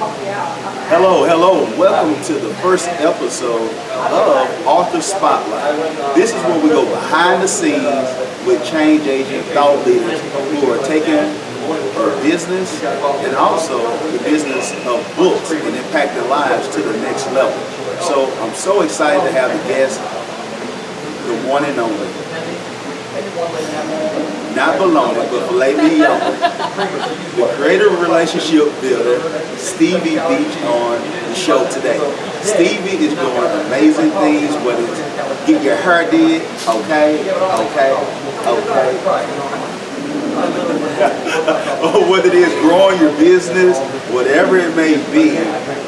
Hello, hello. Welcome to the first episode of Author Spotlight. This is where we go behind the scenes with change agent thought leaders who are taking their business and also the business of books and impact their lives to the next level. So I'm so excited to have the guest, the one and only, not baloney, but filet mignon, the creative relationship builder, Stevie Beech, on the show today. Stevie is doing amazing things, whether it's get your hair did, okay, or whether it is growing your business, whatever it may be,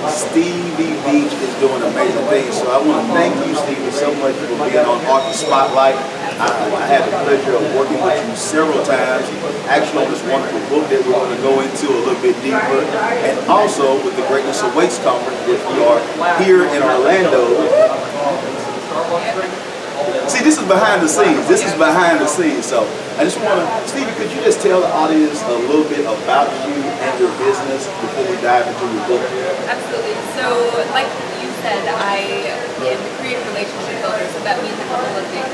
Stevie Beech is doing amazing things. So I want to thank you, Stevie, so much for being on Author Spotlight. I had the pleasure of working with you several times, actually on this wonderful book that we're going to go into a little bit deeper, and also with the Greatness Awaits Conference, which we are here in Orlando. See, this is behind the scenes. This is behind the scenes. So I just want to, Stevie, could you just tell the audience a little bit about you and your business before we dive into your book? Absolutely. So, like you said, I am a creative relationship builder, so that means a couple of things.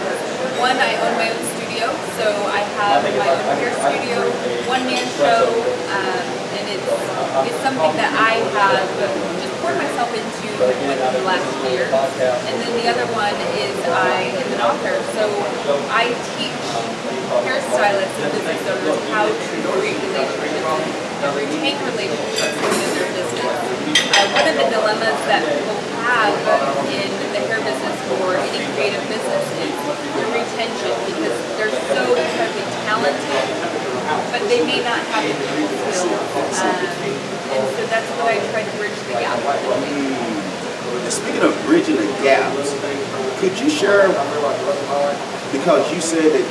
One, I own my own studio, so I have my own hair studio, one-man show, and it's something that I have just poured myself into within the last year. And then the other one is I am an author, so I teach hairstylists and business owners how to create relationships and retain relationships within their business. One of the dilemmas that people have in the hair business or any creative business is the retention, because they're so incredibly talented, but they may not have the people skills. And so that's what I try to bridge the gap with. Speaking of bridging the gaps, could you share, because you said that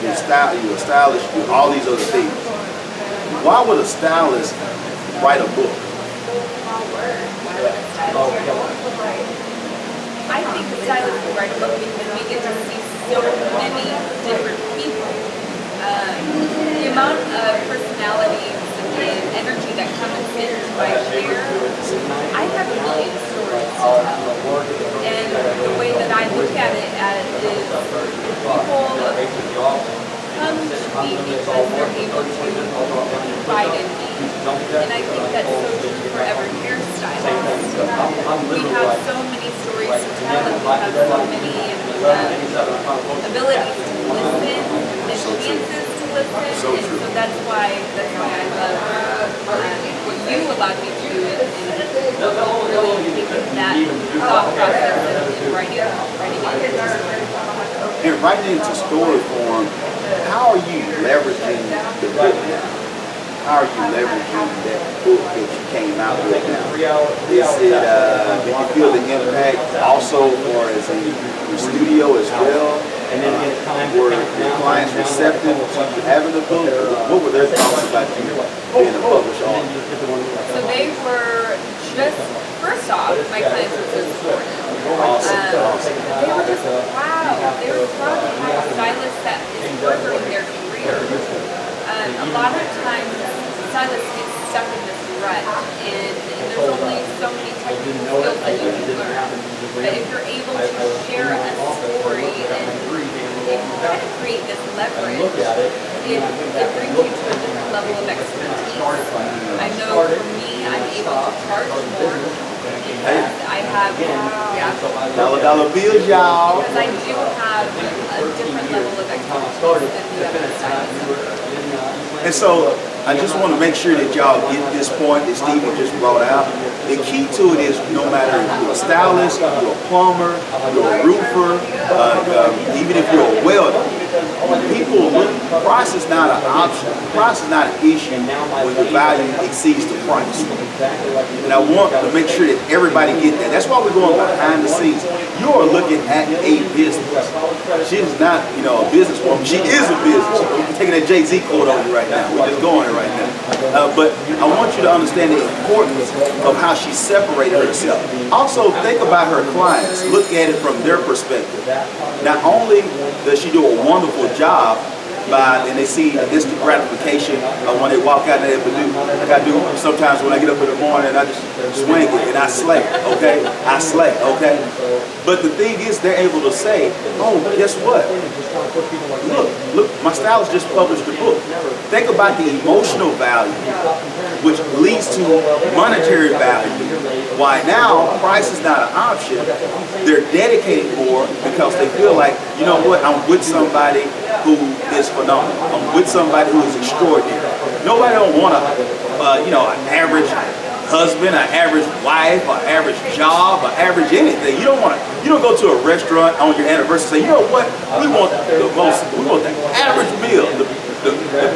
you're a stylist, you do all these other things. Why would a stylist write a book? I think the stylist would write a book because we get to see so many different people. The amount of personalities and energy that comes into my hair, I have a million stories to tell. And the way that I look at it is people come to me because they're able to confide in me. And I think that's so true for every hairstylist. We have so many stories to tell, and we have so many abilities to listen and chances to listen. And so that's why I love what you allowed me to do is really taking that thought process and writing it. And writing it into story form, how are you leveraging the book now? How are you leveraging that book that you came out with now? Is it, did you feel the impact also for as in your studio as well? Were your clients receptive to having the book? What were their thoughts about you being a published author? So they were just, first off, my clients were so supportive. They were just proud. They were proud to have a stylist that is furthering their career. A lot of times, stylists get stuck in this rut, and there's only so many technical skills that you can learn. But if you're able to share a story and try to create this leverage, it brings you to a different level of expertise. I know for me, I'm able to charge more because I have, Dollar bills, y'all. because I do have a different level of expertise than the other stylists. And so I just want to make sure that y'all get this point that Stevie just brought out. The key to it is no matter if you're a stylist, you're a plumber, you're a roofer, even if you're a welder, people look, price is not an option. Price is not an issue when the value exceeds the price. And I want to make sure that everybody get that. That's why we're going behind the scenes. You are looking at a business. She is not, a businesswoman. She is a business. We're taking that Jay-Z quote on you right now. We're just going right now. But I want you to understand the importance of how she separated herself. Also, think about her clients. Look at it from their perspective. Not only does she do a wonderful job, and they see instant gratification when they walk out there. Like I do sometimes when I get up in the morning, I just swing it and I slay, okay? I slay, okay? But the thing is, they're able to say, oh, guess what? Look, my stylist just published a book. Think about the emotional value, which leads to monetary value. Why now, price is not an option. They're dedicated more because they feel like, you know what, I'm with somebody who is phenomenal. I'm with somebody who is extraordinary. Nobody don't want an average husband, an average wife, an average job, an average anything. You don't go to a restaurant on your anniversary and say, you know what, we want the average meal, the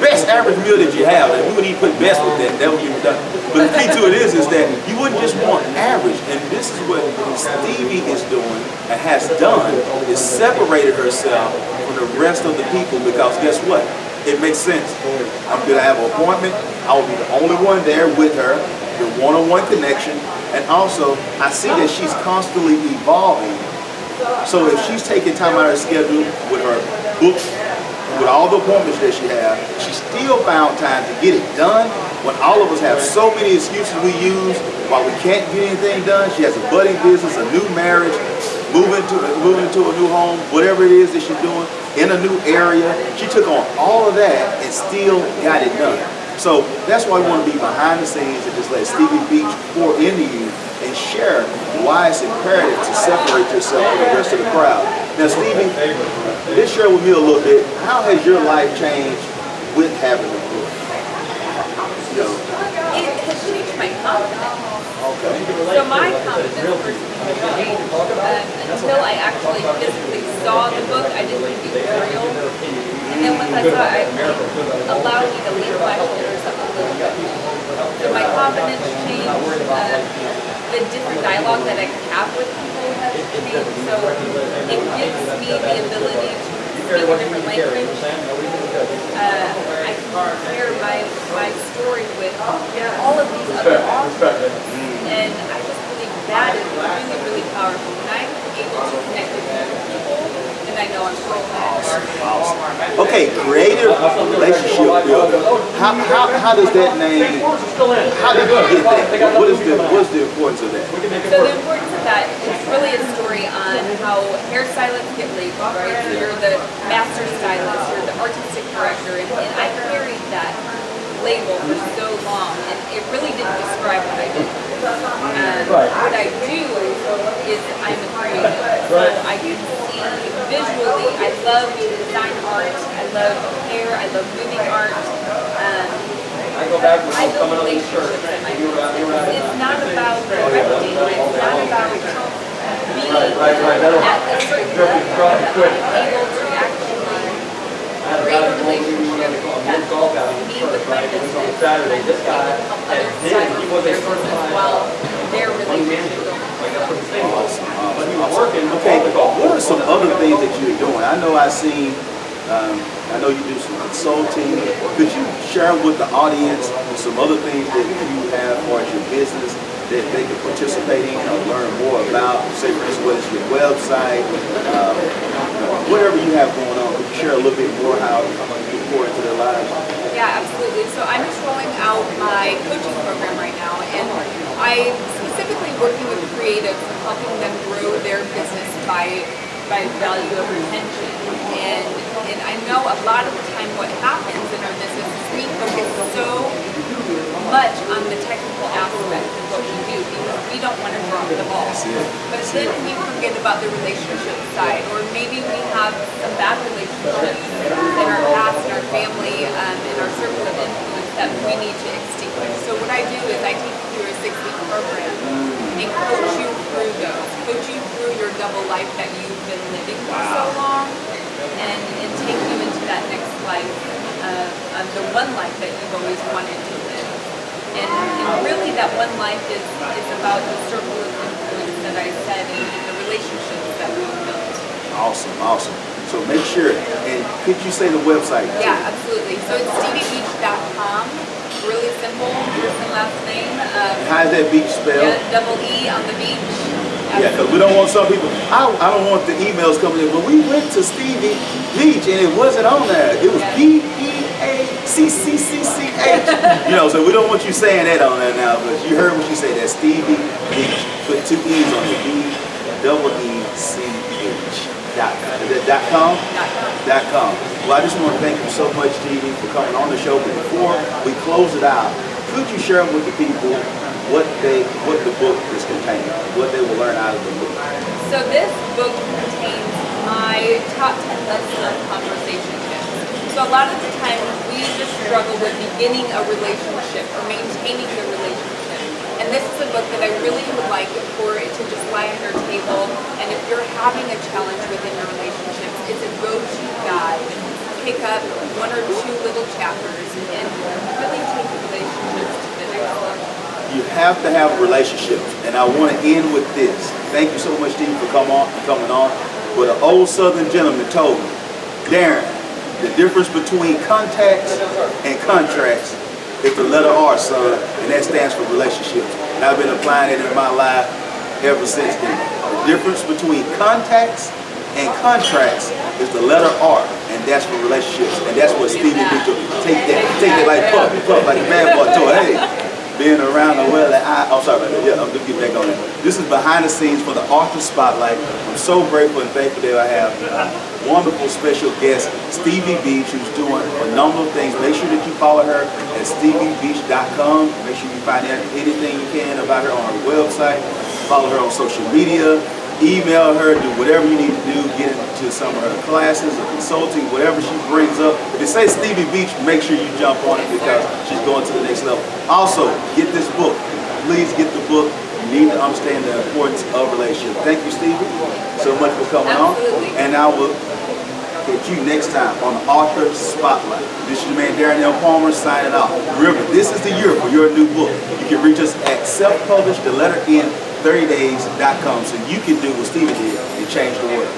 best average meal that you have, and we would even put best with that. That would be done. But the key to it is that you wouldn't just want average, and this is what Stevie is doing and has done, is separated herself from the rest of the people, because guess what? It makes sense. I'm gonna have an appointment. I will be the only one there with her, the one-on-one connection, and also I see that she's constantly evolving. So if she's taking time out of her schedule with her book, with all the appointments that she has, she still found time to get it done. When all of us have so many excuses we use while we can't get anything done, she has a budding business, a new marriage, moving to a new home, whatever it is that she's doing, in a new area. She took on all of that and still got it done. So that's why we want to be behind the scenes and just let Stevie Beech pour into you and share why it's imperative to separate yourself from the rest of the crowd. Now, Stevie, just share with me a little bit, how has your life changed with having a book? It has changed my confidence. Okay. So my confidence personally changed until I actually physically saw the book. I didn't think it was real. And then once I saw it, it allowed me to leave my shoulders up a little bit. So my confidence changed. The different dialogue that I can have with people has changed. So it gives me the ability to speak a different language. I can compare my story with all of these other authors. And I just believe that is really, really powerful. When I'm able to connect with people, then I know I'm so Awesome. Okay, creative relationship builder. How does that name, how did you get that? What's the importance of that? So the importance of that is really a story on how hairstylists get labeled, right? So you're the master stylist, you're the artistic director, and I carried that label for so long, and it really didn't describe what I did. What I do is I'm a creative, so I can see visually. I love design art, I love hair, I love moving art. I build relationships in my business. It's not about directing, it's not about being at a certain level. I'm able to actually create a relationship that me with my business and help other stylists as well. Their relationship. Okay, what are some other things that you're doing? I know I know you do some consulting. Could you share with the audience some other things that you have for your business that they can participate in or learn more about? Say, for instance, whether it's your website, whatever you have going on. Could you share a little bit more how you pour into their lives? Yeah, absolutely. So I'm just rolling out my coaching program right now, and I'm specifically working with creatives and helping them grow their business by value of retention. And I know a lot of the time what happens in our business is we focus so much on the technical aspect of what we do because we don't want to drop the ball. But then we forget about the relationship side, or maybe we have some bad relationships in our past, in our family, in our circle of influence that we need to extinguish. So what I do is I take you through a 6-week program and coach you through those, coach you through your double life that you've been living for so long, and take you into that next life of the one life that you've always wanted to live. And really that one life is about the circle of influence that I said and the relationships that we've built. Awesome. So make sure, and could you say the website? Yeah, absolutely. So it's steviebeech.com. Really simple, first and last name. How is that beach spelled? Yeah, double E on the beach. Yeah, because we don't want some people, I don't want the emails coming in, but we went to Stevie Beech and it wasn't on there. It was Beaccch. You know, so we don't want you saying that on there now, but you heard what you said, that's Stevie Beech. Put 2 E's on it, BEECH.com. .com. Well, I just want to thank you so much, Stevie, for coming on the show. But before we close it out, could you share with the people what the book is containing, what they will learn out of the book? So this book contains my top 10 list of conversation tips. So a lot of the time we just struggle with beginning a relationship or maintaining the relationship. And this is a book that I really would like for it to just lie on your table. And if you're having a challenge within your relationships, it's a go-to guide. Pick up 1 or 2 little chapters and really take the relationships to the next level. You have to have relationships, and I want to end with this. Thank you so much, Steve, for coming on. But an old Southern gentleman told me, Darren, the difference between contacts and contracts is the letter R, son, and that stands for relationships. And I've been applying it in my life ever since then. The difference between contacts and contracts is the letter R, and that's for relationships. And that's what Stevie Beech do. Take that like puff, like a bad boy toy. Hey, being around the well that I'm sorry about that. Yeah, I'm gonna get back on that. This is behind the scenes for the Author Spotlight. I'm so grateful and thankful that I have wonderful special guest, Stevie Beech, who's doing phenomenal things. Make sure that you follow her at StevieBeech.com. Make sure you find out anything you can about her on her website. Follow her on social media. Email her, do whatever you need to do, get into some of her classes or consulting, whatever she brings up. If it says Stevie Beech, make sure you jump on it because she's going to the next level. Also, get this book. Please get the book. You need to understand the importance of relationships. Thank you, Stevie, so much for coming on. And I will catch you next time on the Author Spotlight. This is your man Darren M signing off. Remember, this is the year for your new book. You can reach us at self-published, the letter N, 30days.com so you can do what Stevie did and change the world.